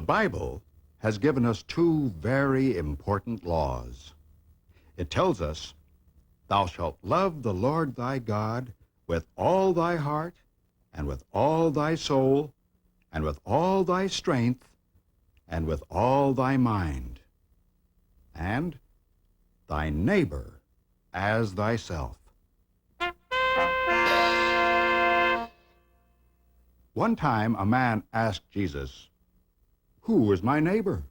The Bible has given us two very important laws. It tells us, "Thou shalt love the Lord thy God with all thy heart, and with all thy soul, and with all thy strength, and with all thy mind, and thy neighbor as thyself." One time a man asked Jesus, "Who is my neighbor?"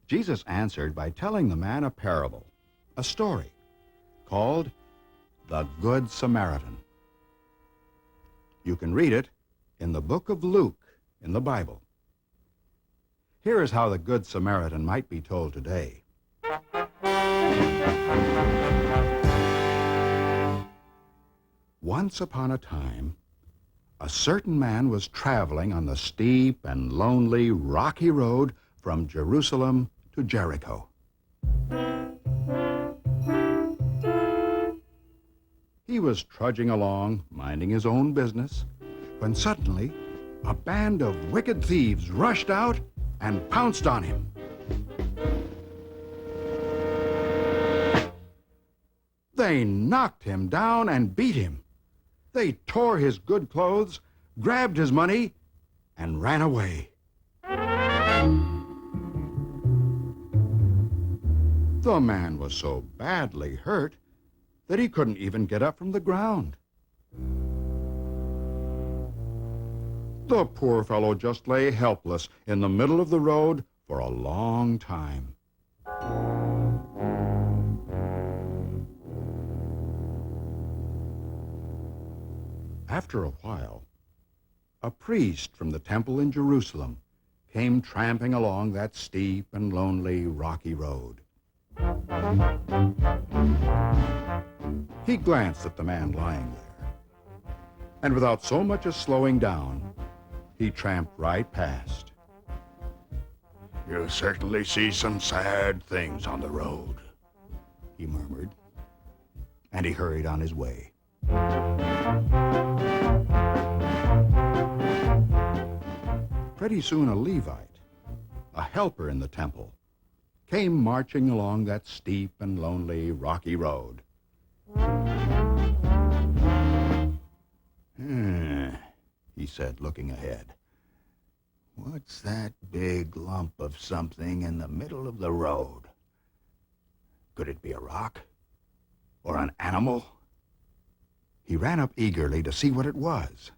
Jesus answered by telling the man a parable, a story, called the Good Samaritan. You can read it in the book of Luke in the Bible. Here is how the Good Samaritan might be told today. Once upon a time, a certain man was traveling on the steep and lonely, rocky road from Jerusalem to Jericho. He was trudging along, minding his own business, when suddenly a band of wicked thieves rushed out and pounced on him. They knocked him down and beat him. They tore his good clothes, grabbed his money, and ran away. The man was so badly hurt that he couldn't even get up from the ground. The poor fellow just lay helpless in the middle of the road for a long time. After a while, a priest from the temple in Jerusalem came tramping along that steep and lonely, rocky road. He glanced at the man lying there, and without so much as slowing down, he tramped right past. "You certainly see some sad things on the road," he murmured, and he hurried on his way. Pretty soon a Levite, a helper in the temple, came marching along that steep and lonely, rocky road. He said, looking ahead. "What's that big lump of something in the middle of the road? Could it be a rock? Or an animal?" He ran up eagerly to see what it was.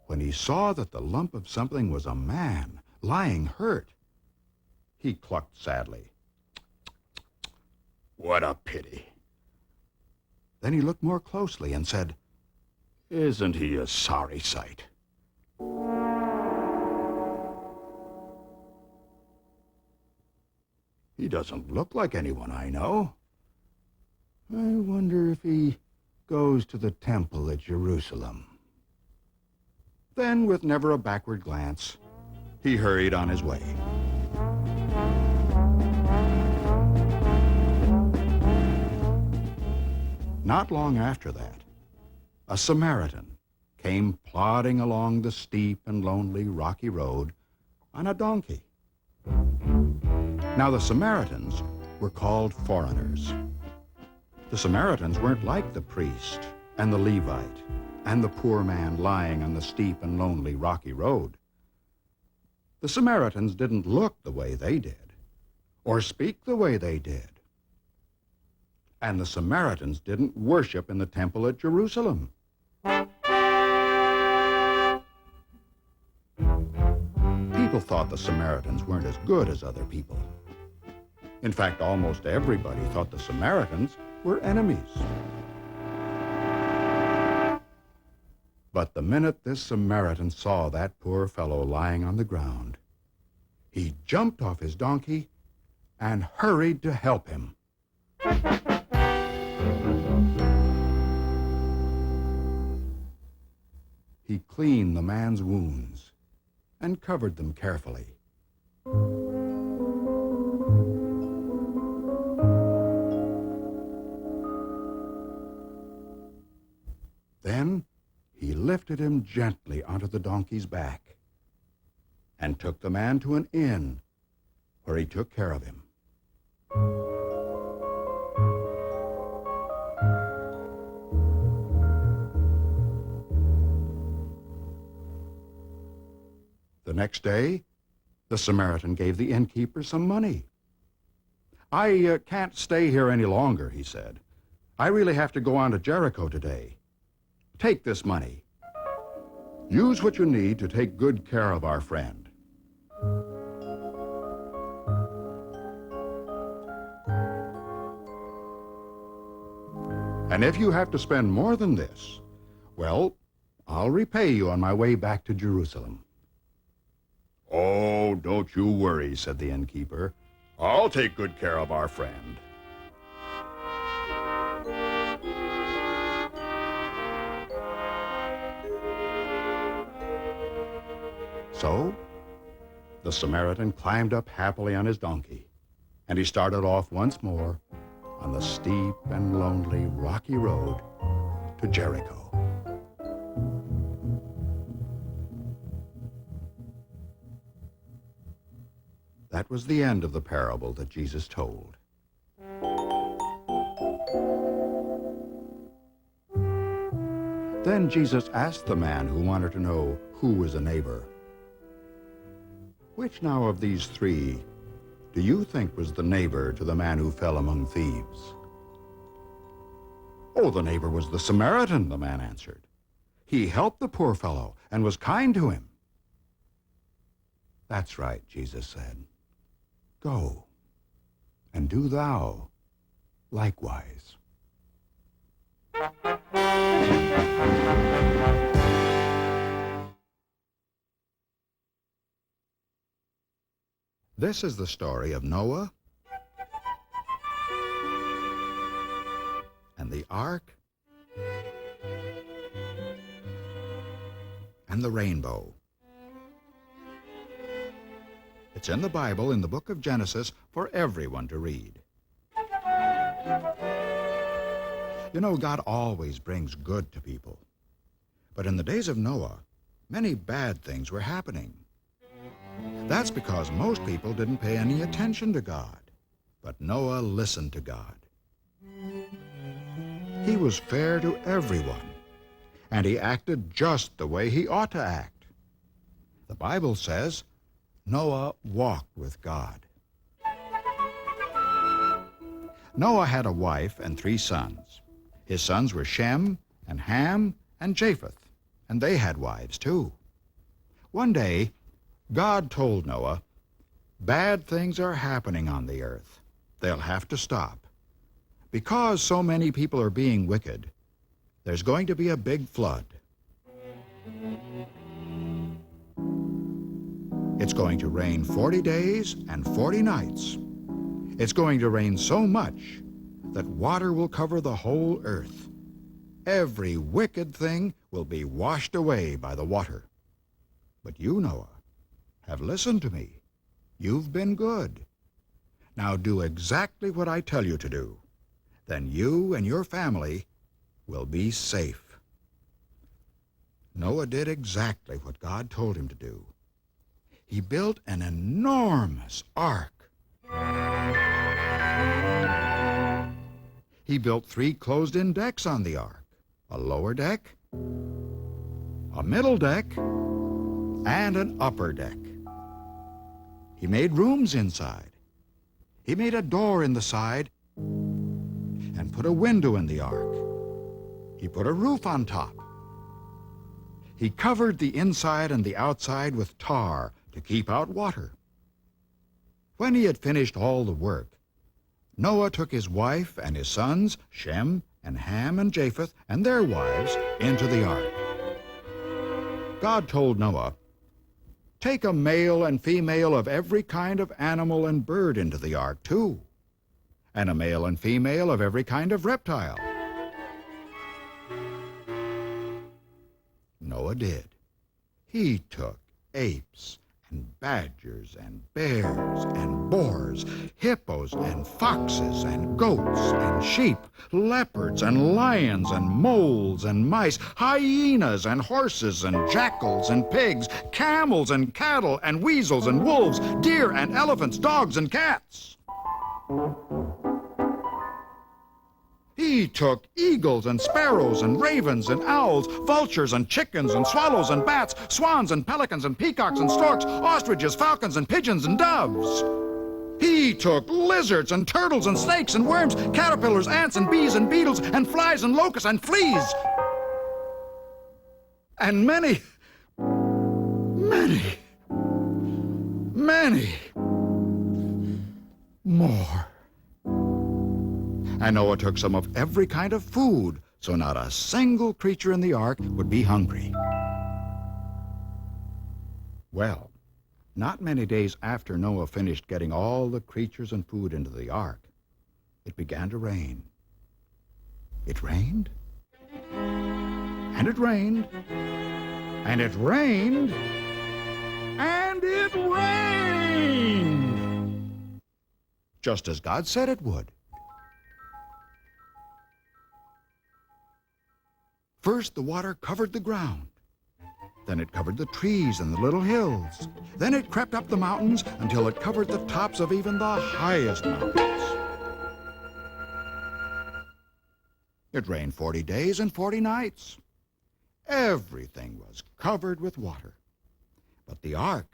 When he saw that the lump of something was a man lying hurt, he clucked sadly. "What a pity." Then he looked more closely and said, "Isn't he a sorry sight?" "He doesn't look like anyone I know. I wonder if he goes to the temple at Jerusalem." Then, with never a backward glance, he hurried on his way. Not long after that, a Samaritan came plodding along the steep and lonely rocky road on a donkey. Now the Samaritans were called foreigners. The Samaritans weren't like the priest and the Levite and the poor man lying on the steep and lonely rocky road. The Samaritans didn't look the way they did, or speak the way they did. And the Samaritans didn't worship in the temple at Jerusalem. People thought the Samaritans weren't as good as other people. In fact, almost everybody thought the Samaritans were enemies. But the minute this Samaritan saw that poor fellow lying on the ground, he jumped off his donkey and hurried to help him. He cleaned the man's wounds and covered them carefully. lifted him gently onto the donkey's back and took the man to an inn where he took care of him. The next day, the Samaritan gave the innkeeper some money. "I can't stay here any longer," he said. "I really have to go on to Jericho today. Take this money. Use what you need to take good care of our friend." "And if you have to spend more than this, well, I'll repay you on my way back to Jerusalem." "Oh, don't you worry," said the innkeeper. "I'll take good care of our friend." So, the Samaritan climbed up happily on his donkey, and he started off once more on the steep and lonely rocky road to Jericho. That was the end of the parable that Jesus told. Then Jesus asked the man who wanted to know who was a neighbor, "Which now of these three do you think was the neighbor to the man who fell among thieves?" "Oh, the neighbor was the Samaritan," the man answered. "He helped the poor fellow and was kind to him." "That's right," Jesus said. "Go, and do thou likewise." This is the story of Noah and the ark and the rainbow. It's in the Bible, in the book of Genesis, for everyone to read. You know, God always brings good to people. But in the days of Noah, many bad things were happening. That's because most people didn't pay any attention to God. But Noah listened to God. He was fair to everyone, and he acted just the way he ought to act. The Bible says Noah walked with God. Noah had a wife and 3 sons. His sons were Shem and Ham and Japheth, and they had wives too. One day, God told Noah, "Bad things are happening on the earth. They'll have to stop. Because so many people are being wicked, there's going to be a big flood. It's going to rain 40 days and 40 nights. It's going to rain so much that water will cover the whole earth. Every wicked thing will be washed away by the water. But you, Noah, have listened to me. You've been good. Now do exactly what I tell you to do. Then you and your family will be safe." Noah did exactly what God told him to do. He built an enormous ark. He built 3 closed-in decks on the ark, a lower deck, a middle deck, and an upper deck. He made rooms inside. He made a door in the side and put a window in the ark. He put a roof on top. He covered the inside and the outside with tar to keep out water. When he had finished all the work, Noah took his wife and his sons, Shem and Ham and Japheth, and their wives into the ark. God told Noah, "Take a male and female of every kind of animal and bird into the ark, too, and a male and female of every kind of reptile." Noah did. He took apes and badgers and bears and boars, hippos and foxes and goats and sheep, leopards and lions and moles and mice, hyenas and horses and jackals and pigs, camels and cattle and weasels and wolves, deer and elephants, dogs and cats. He took eagles and sparrows and ravens and owls, vultures and chickens and swallows and bats, swans and pelicans and peacocks and storks, ostriches, falcons and pigeons and doves. He took lizards and turtles and snakes and worms, caterpillars, ants and bees and beetles, and flies and locusts and fleas. And many more. And Noah took some of every kind of food, so not a single creature in the ark would be hungry. Well, not many days after Noah finished getting all the creatures and food into the ark, it began to rain. It rained, and it rained, and it rained, and it rained, just as God said it would. First, the water covered the ground. Then it covered the trees and the little hills. Then it crept up the mountains until it covered the tops of even the highest mountains. It rained 40 days and 40 nights. Everything was covered with water. But the ark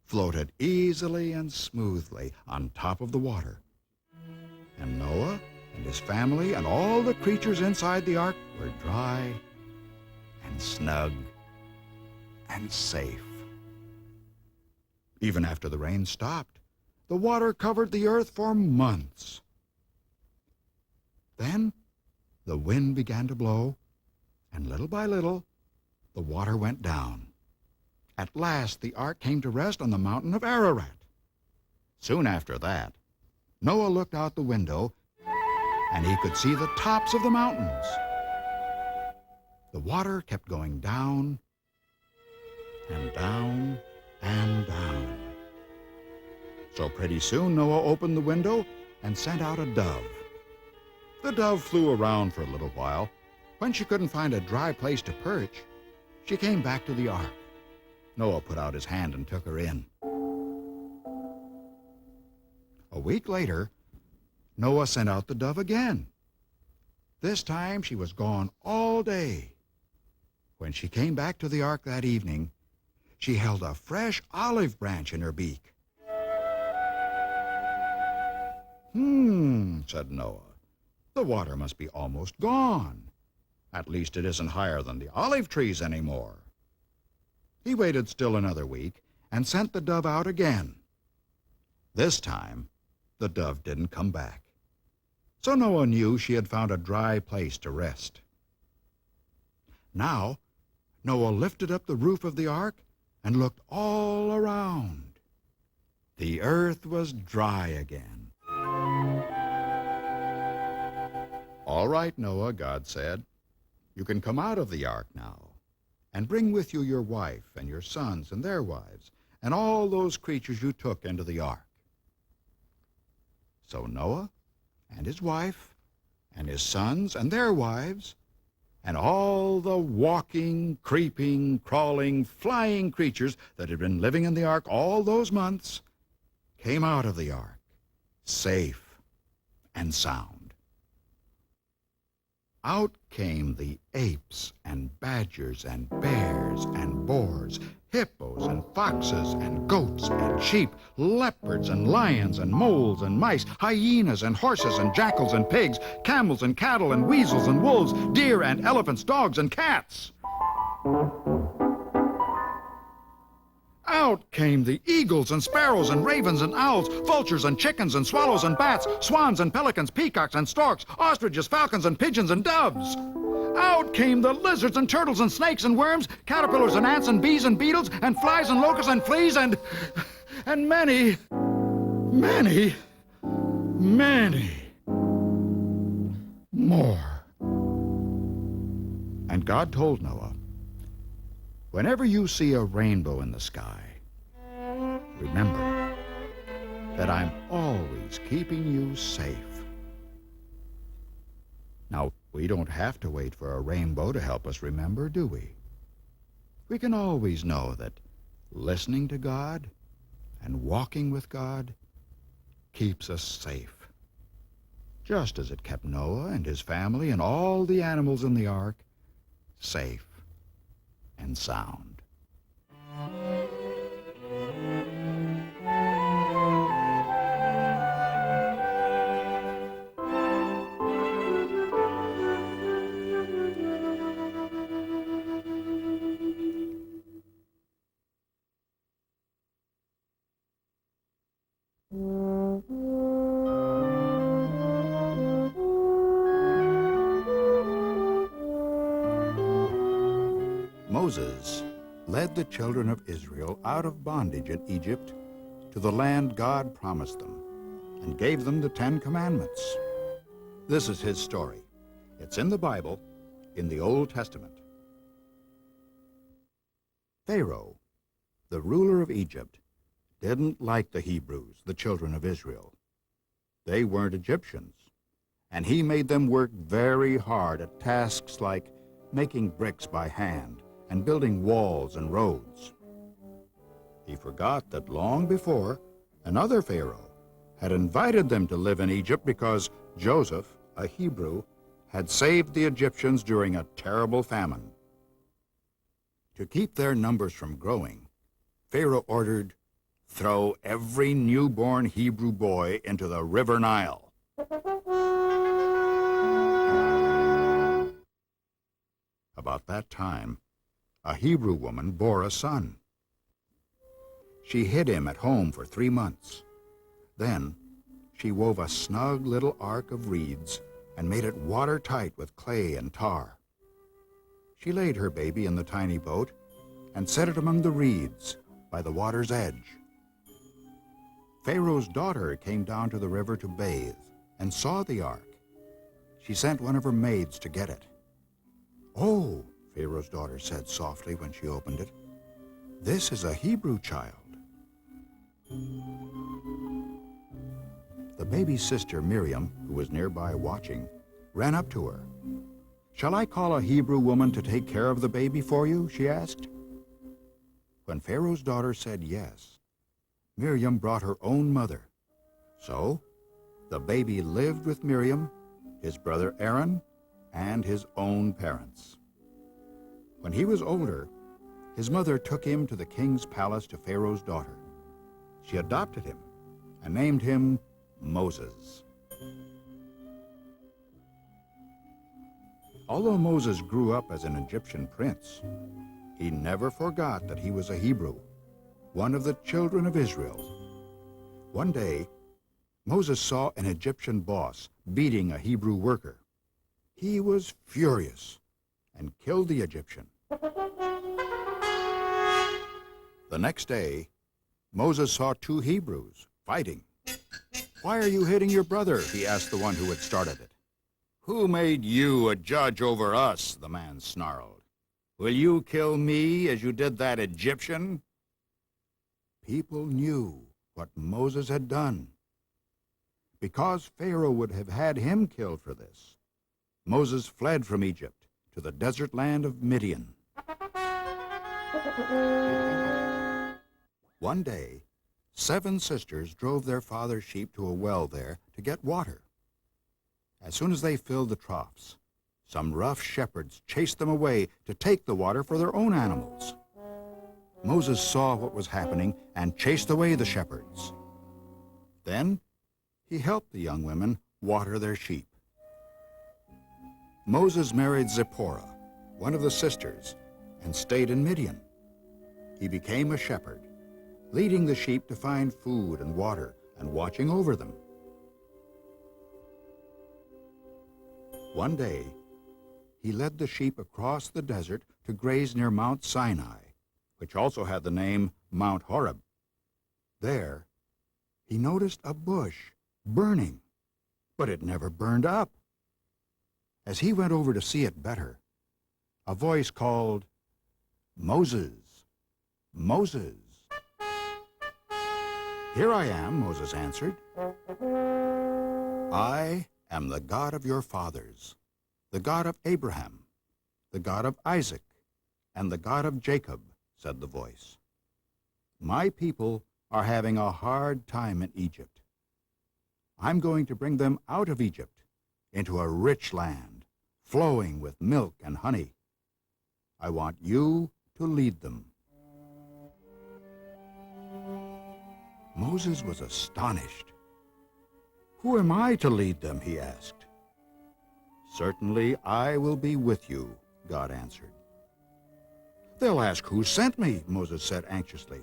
floated easily and smoothly on top of the water. And Noah and his family and all the creatures inside the ark were dry and snug and safe. Even after the rain stopped, the water covered the earth for months. Then the wind began to blow, and little by little, the water went down. At last, the ark came to rest on the mountain of Ararat. Soon after that, Noah looked out the window, and he could see the tops of the mountains. The water kept going down and down and down. So pretty soon Noah opened the window and sent out a dove. The dove flew around for a little while. When she couldn't find a dry place to perch, she came back to the ark. Noah put out his hand and took her in. A week later, Noah sent out the dove again. This time she was gone all day. When she came back to the ark that evening, she held a fresh olive branch in her beak. Said Noah. The water must be almost gone. At least it isn't higher than the olive trees anymore. He waited still another week and sent the dove out again. This time, the dove didn't come back. So Noah knew she had found a dry place to rest. Now, Noah lifted up the roof of the ark and looked all around. The earth was dry again. All right, Noah, God said. You can come out of the ark now, and bring with you your wife and your sons and their wives, and all those creatures you took into the ark. So Noah and his wife and his sons and their wives and all the walking, creeping, crawling, flying creatures that had been living in the ark all those months came out of the ark, safe and sound. Out came the apes and badgers and bears and boars, hippos and foxes and goats and sheep, leopards and lions and moles and mice, hyenas and horses and jackals and pigs, camels and cattle and weasels and wolves, deer and elephants, dogs and cats. Out came the eagles and sparrows and ravens and owls, vultures and chickens and swallows and bats, swans and pelicans, peacocks and storks, ostriches, falcons and pigeons and doves. Out came the lizards and turtles and snakes and worms, caterpillars and ants and bees and beetles, and flies and locusts and fleas, and many more. And God told Noah, whenever you see a rainbow in the sky, remember that I'm always keeping you safe. Now, we don't have to wait for a rainbow to help us remember, do we? We can always know that listening to God and walking with God keeps us safe, just as it kept Noah and his family and all the animals in the ark safe and sound. Moses led the children of Israel out of bondage in Egypt to the land God promised them and gave them the 10 Commandments. This is his story. It's in the Bible, in the Old Testament. Pharaoh, the ruler of Egypt, didn't like the Hebrews, the children of Israel. They weren't Egyptians, and he made them work very hard at tasks like making bricks by hand and building walls and roads. He forgot that long before, another Pharaoh had invited them to live in Egypt because Joseph, a Hebrew, had saved the Egyptians during a terrible famine. To keep their numbers from growing, Pharaoh ordered, "Throw every newborn Hebrew boy into the river Nile." About that time, a Hebrew woman bore a son. She hid him at home for 3 months. Then she wove a snug little ark of reeds and made it watertight with clay and tar. She laid her baby in the tiny boat and set it among the reeds by the water's edge. Pharaoh's daughter came down to the river to bathe and saw the ark. She sent one of her maids to get it. "Oh," Pharaoh's daughter said softly when she opened it, "this is a Hebrew child." The baby's sister, Miriam, who was nearby watching, ran up to her. "Shall I call a Hebrew woman to take care of the baby for you?" she asked. When Pharaoh's daughter said yes, Miriam brought her own mother. So the baby lived with Miriam, his brother Aaron, and his own parents. When he was older, his mother took him to the king's palace to Pharaoh's daughter. She adopted him and named him Moses. Although Moses grew up as an Egyptian prince, he never forgot that he was a Hebrew, one of the children of Israel. One day, Moses saw an Egyptian boss beating a Hebrew worker. He was furious and killed the Egyptian. The next day, Moses saw 2 Hebrews fighting. "Why are you hitting your brother?" he asked the one who had started it. "Who made you a judge over us?" the man snarled. "Will you kill me as you did that Egyptian?" People knew what Moses had done. Because Pharaoh would have had him killed for this, Moses fled from Egypt to the desert land of Midian. One day, 7 sisters drove their father's sheep to a well there to get water. As soon as they filled the troughs, some rough shepherds chased them away to take the water for their own animals. Moses saw what was happening and chased away the shepherds. Then he helped the young women water their sheep. Moses married Zipporah, one of the sisters, and stayed in Midian. He became a shepherd, leading the sheep to find food and water and watching over them. One day, he led the sheep across the desert to graze near Mount Sinai, which also had the name Mount Horeb. There, he noticed a bush burning, but it never burned up. As he went over to see it better, a voice called, "Moses, Moses." "Here I am," Moses answered. "I am the God of your fathers, the God of Abraham, the God of Isaac, and the God of Jacob," said the voice. "My people are having a hard time in Egypt. I'm going to bring them out of Egypt into a rich land, flowing with milk and honey. I want you to lead them." Moses was astonished. "Who am I to lead them?" he asked. "Certainly I will be with you," God answered. "They'll ask who sent me," Moses said anxiously.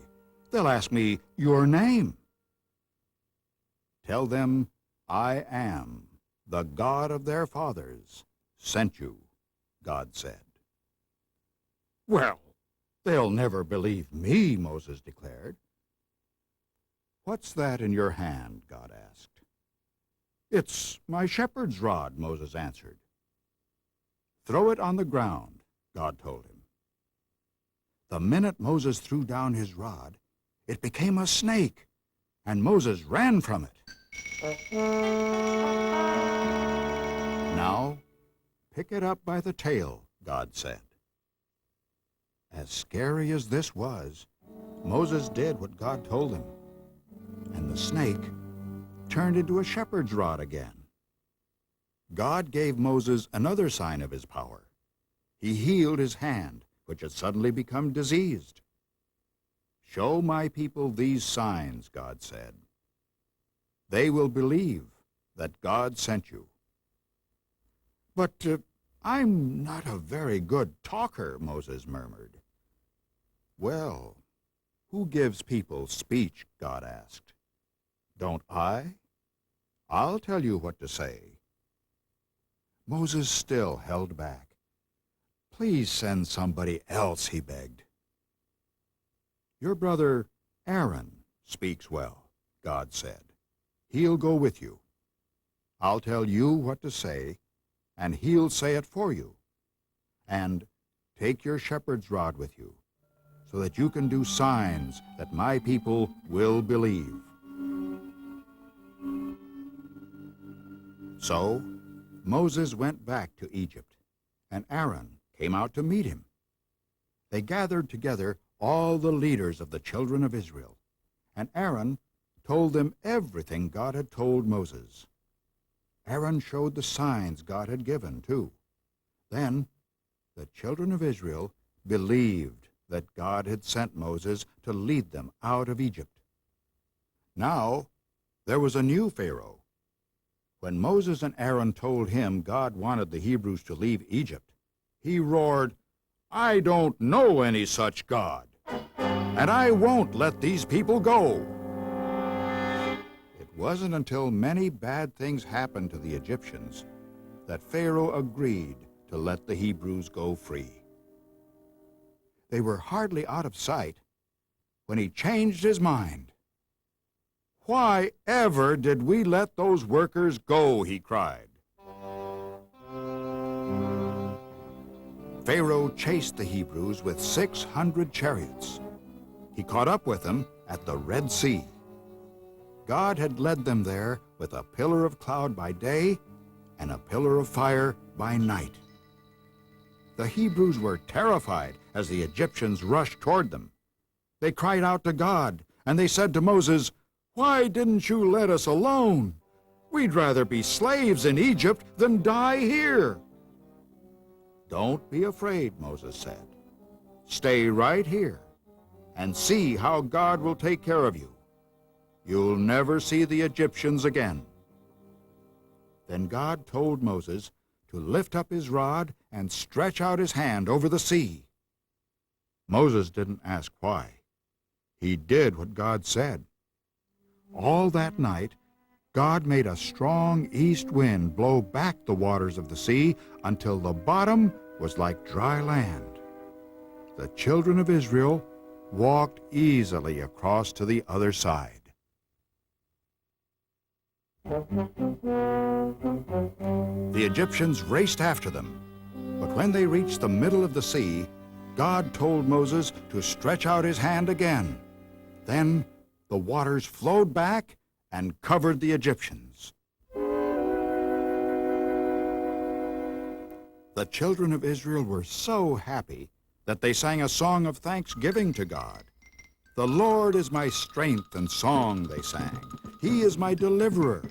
"They'll ask me your name." "Tell them I am, the God of their fathers, sent you," God said. "Well, they'll never believe me," Moses declared. "What's that in your hand?" God asked. "It's my shepherd's rod," Moses answered. "Throw it on the ground," God told him. The minute Moses threw down his rod, it became a snake, and Moses ran from it. "Now, pick it up by the tail," God said. As scary as this was, Moses did what God told him, and the snake turned into a shepherd's rod again. God gave Moses another sign of his power. He healed his hand, which had suddenly become diseased. "Show my people these signs," God said. "They will believe that God sent you." "But I'm not a very good talker," Moses murmured. "Well, who gives people speech?" God asked. "Don't I? I'll tell you what to say." Moses still held back. "Please send somebody else," he begged. "Your brother Aaron speaks well," God said. "He'll go with you. I'll tell you what to say, and he'll say it for you. And take your shepherd's rod with you, so that you can do signs that my people will believe." So Moses went back to Egypt, and Aaron came out to meet him. They gathered together all the leaders of the children of Israel, and Aaron told them everything God had told Moses. Aaron showed the signs God had given, too. Then the children of Israel believed that God had sent Moses to lead them out of Egypt. Now there was a new Pharaoh. When Moses and Aaron told him God wanted the Hebrews to leave Egypt, he roared, "I don't know any such God, and I won't let these people go." It wasn't until many bad things happened to the Egyptians that Pharaoh agreed to let the Hebrews go free. They were hardly out of sight when he changed his mind. "Why ever did we let those workers go?" he cried. Pharaoh chased the Hebrews with 600 chariots. He caught up with them at the Red Sea. God had led them there with a pillar of cloud by day and a pillar of fire by night. The Hebrews were terrified as the Egyptians rushed toward them. They cried out to God, and they said to Moses, "Why didn't you let us alone? We'd rather be slaves in Egypt than die here." "Don't be afraid," Moses said. "Stay right here and see how God will take care of you. You'll never see the Egyptians again." Then God told Moses to lift up his rod and stretch out his hand over the sea. Moses didn't ask why. He did what God said. All that night, God made a strong east wind blow back the waters of the sea until the bottom was like dry land. The children of Israel walked easily across to the other side. The Egyptians raced after them, but when they reached the middle of the sea, God told Moses to stretch out his hand again. Then the waters flowed back and covered the Egyptians. The children of Israel were so happy that they sang a song of thanksgiving to God. "The Lord is my strength and song," they sang. "He is my deliverer."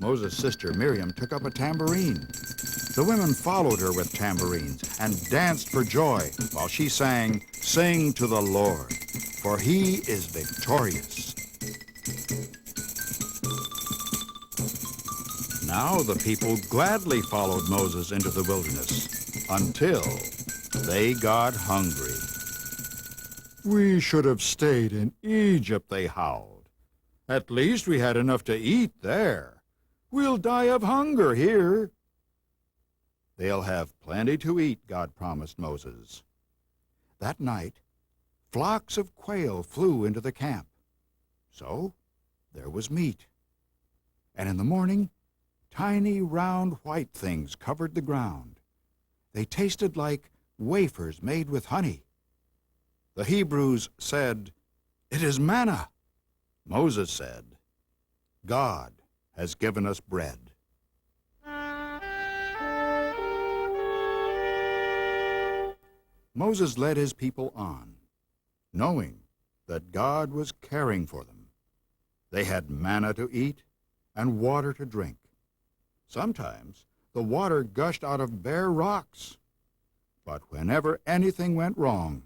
Moses' sister Miriam took up a tambourine. The women followed her with tambourines and danced for joy while she sang, "Sing to the Lord, for he is victorious." Now the people gladly followed Moses into the wilderness until they got hungry. "We should have stayed in Egypt," they howled. "At least we had enough to eat there. We'll die of hunger here." "They'll have plenty to eat," God promised Moses. That night, flocks of quail flew into the camp. So there was meat. And in the morning, tiny round white things covered the ground. They tasted like wafers made with honey. The Hebrews said, "It is manna." Moses said, "God has given us bread." Moses led his people on, knowing that God was caring for them. They had manna to eat and water to drink. Sometimes the water gushed out of bare rocks. But whenever anything went wrong,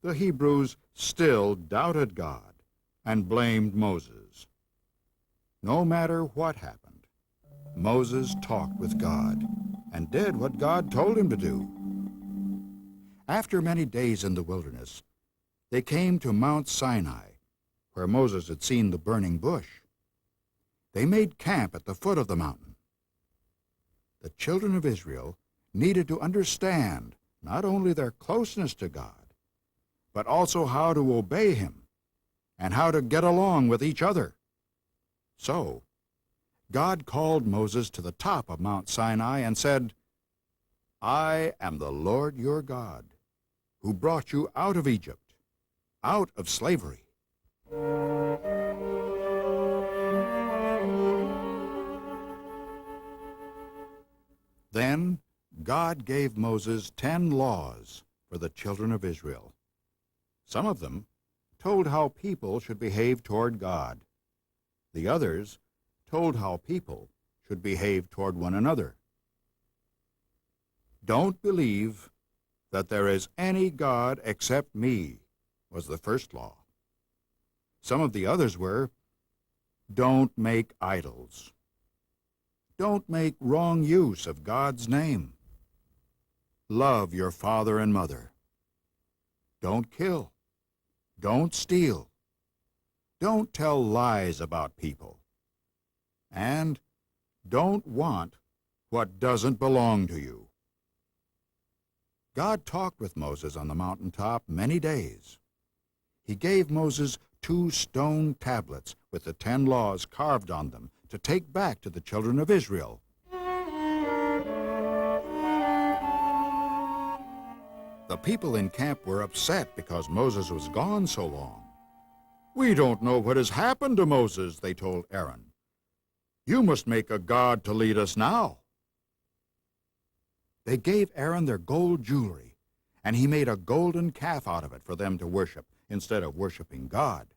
the Hebrews still doubted God and blamed Moses. No matter what happened, Moses talked with God and did what God told him to do. After many days in the wilderness, they came to Mount Sinai, where Moses had seen the burning bush. They made camp at the foot of the mountain. The children of Israel needed to understand not only their closeness to God, but also how to obey him and how to get along with each other. So, God called Moses to the top of Mount Sinai and said, "I am the Lord your God, who brought you out of Egypt, out of slavery." Then God gave Moses 10 laws for the children of Israel. Some of them told how people should behave toward God. The others told how people should behave toward one another. "Don't believe that there is any God except me," was the first law. Some of the others were, "Don't make idols. Don't make wrong use of God's name. Love your father and mother. Don't kill. Don't steal. Don't tell lies about people. And don't want what doesn't belong to you." God talked with Moses on the mountaintop many days. He gave Moses 2 stone tablets with the 10 laws carved on them to take back to the children of Israel. The people in camp were upset because Moses was gone so long. "We don't know what has happened to Moses," they told Aaron. "You must make a god to lead us now." They gave Aaron their gold jewelry, and he made a golden calf out of it for them to worship instead of worshiping God.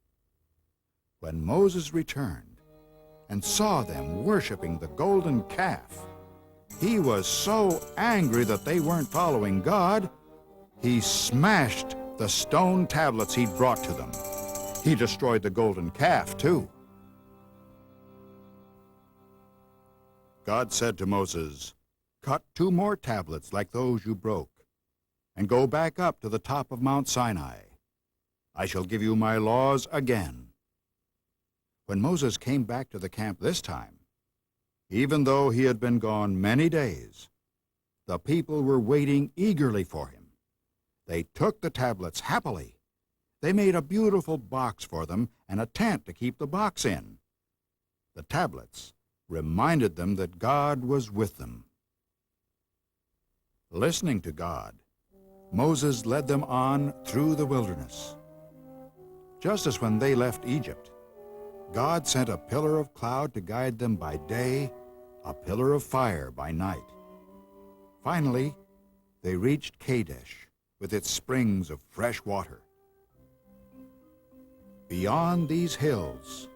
When Moses returned and saw them worshiping the golden calf, he was so angry that they weren't following God, he smashed the stone tablets he'd brought to them. He destroyed the golden calf, too. God said to Moses, "Cut 2 more tablets like those you broke, and go back up to the top of Mount Sinai. I shall give you my laws again." When Moses came back to the camp this time, even though he had been gone many days, the people were waiting eagerly for him. They took the tablets happily. They made a beautiful box for them and a tent to keep the box in. The tablets reminded them that God was with them. Listening to God, Moses led them on through the wilderness. Just as when they left Egypt, God sent a pillar of cloud to guide them by day, a pillar of fire by night. Finally, they reached Kadesh with its springs of fresh water. Beyond these hills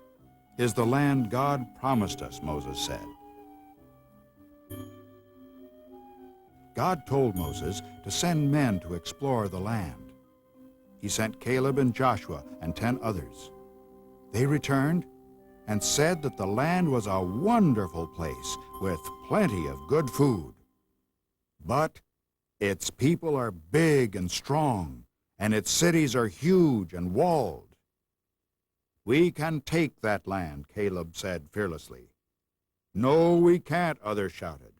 is the land God promised us, Moses said. God told Moses to send men to explore the land. He sent Caleb and Joshua and 10 others. They returned and said that the land was a wonderful place with plenty of good food. But its people are big and strong, and its cities are huge and walled. "We can take that land," Caleb said fearlessly. "No, we can't," others shouted.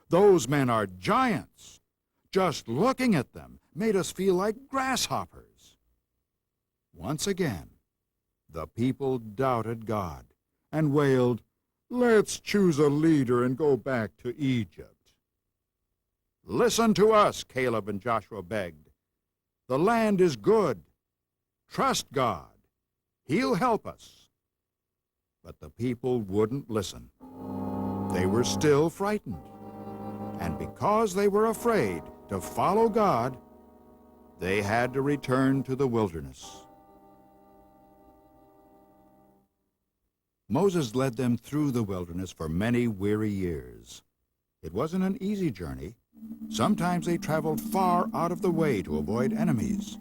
"Those men are giants. Just looking at them made us feel like grasshoppers." Once again, the people doubted God and wailed, "Let's choose a leader and go back to Egypt." "Listen to us," Caleb and Joshua begged. "The land is good. Trust God. He'll help us." But the people wouldn't listen. They were still frightened. And because they were afraid to follow God, they had to return to the wilderness. Moses led them through the wilderness for many weary years. It wasn't an easy journey. Sometimes they traveled far out of the way to avoid enemies.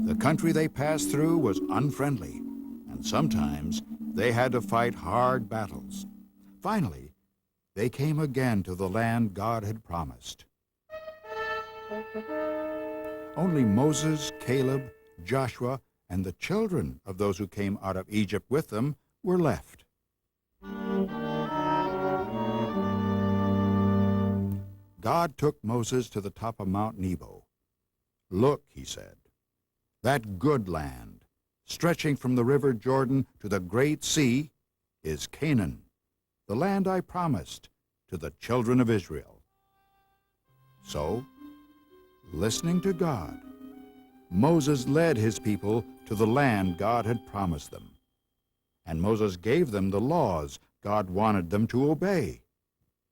The country they passed through was unfriendly, and sometimes they had to fight hard battles. Finally, they came again to the land God had promised. Only Moses, Caleb, Joshua, and the children of those who came out of Egypt with them were left. God took Moses to the top of Mount Nebo. "Look," he said, "that good land, stretching from the river Jordan to the great sea, is Canaan, the land I promised to the children of Israel." So, listening to God, Moses led his people to the land God had promised them. And Moses gave them the laws God wanted them to obey,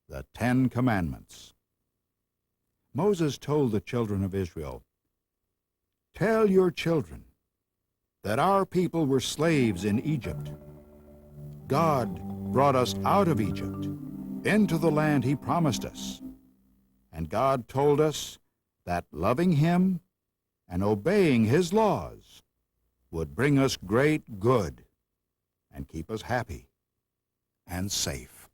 the 10 Commandments. Moses told the children of Israel, "Tell your children that our people were slaves in Egypt. God brought us out of Egypt into the land he promised us. And God told us that loving him and obeying his laws would bring us great good and keep us happy and safe."